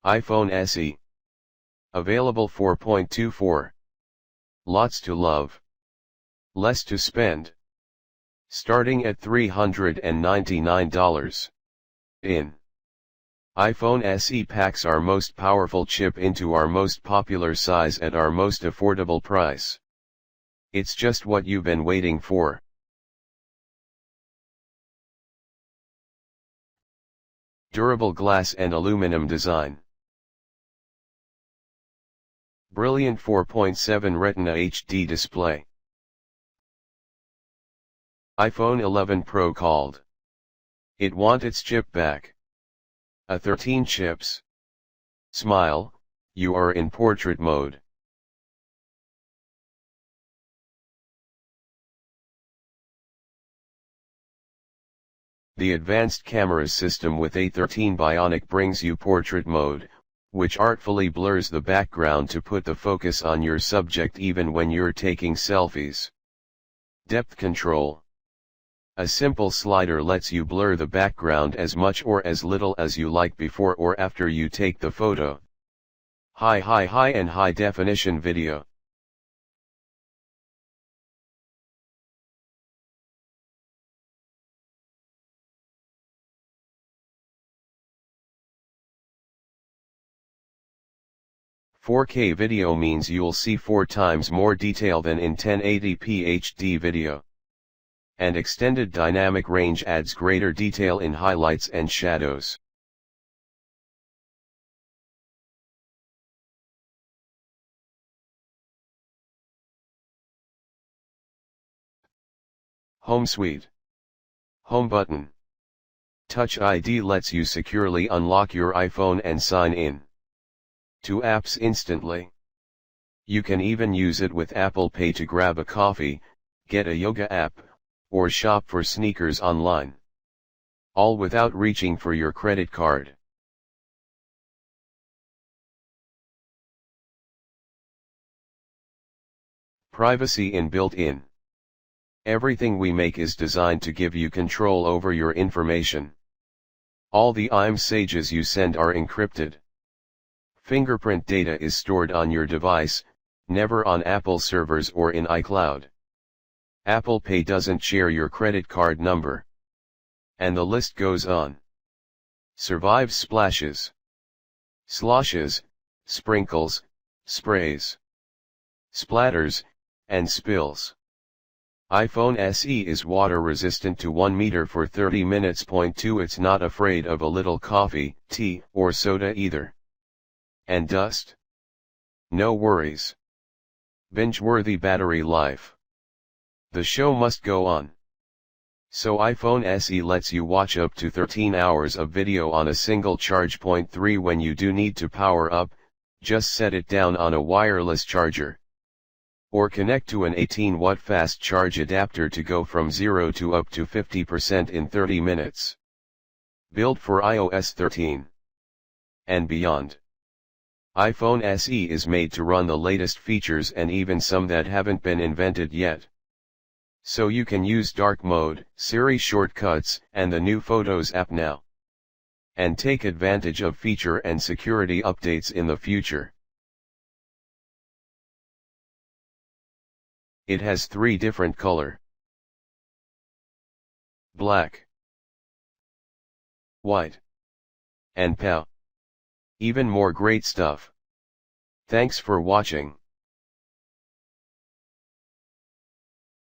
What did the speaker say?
iPhone SE. Available 4.24. Lots to love. Less to spend. Starting at $399. In iPhone SE packs our most powerful chip into our most popular size at our most affordable price. It's just what you've been waiting for. Durable glass and aluminum design. Brilliant 4.7 Retina HD display. iPhone 11 Pro called. It want its chip back. A13 Chips. Smile, you are in portrait mode. The advanced camera system with A13 Bionic brings you portrait mode, which artfully blurs the background to put the focus on your subject even when you're taking selfies. Depth control. A simple slider lets you blur the background as much or as little as you like before or after you take the photo. High and high definition video. "4K video means you'll see 4 times more detail than in 1080p HD video. And extended dynamic range adds greater detail in highlights and shadows. Home Suite. Home button. Touch ID lets you securely unlock your iPhone and sign in to apps instantly. You can even use it with Apple Pay to grab a coffee, get a yoga app, or shop for sneakers online. All without reaching for your credit card. Privacy inbuilt in. Everything we make is designed to give you control over your information. All the messages you send are encrypted. Fingerprint data is stored on your device, never on Apple servers or in iCloud. Apple Pay doesn't share your credit card number. And the list goes on. Survives splashes, sloshes, sprinkles, sprays, splatters, and spills. iPhone SE is water resistant to 1 meter for 30 minutes. 2 It's not afraid of a little coffee, tea, or soda either. And dust? No worries. Binge-worthy battery life. The show must go on. So iPhone SE lets you watch up to 13 hours of video on a single charge. 3 When you do need to power up, just set it down on a wireless charger. Or connect to an 18-watt fast charge adapter to go from 0 to up to 50% in 30 minutes. Built for iOS 13 and beyond. iPhone SE is made to run the latest features and even some that haven't been invented yet. So you can use dark mode, Siri shortcuts, and the new Photos app now. And take advantage of feature and security updates in the future. It has 3 different color: black, white, and pale. Even more great stuff. Thanks for watching.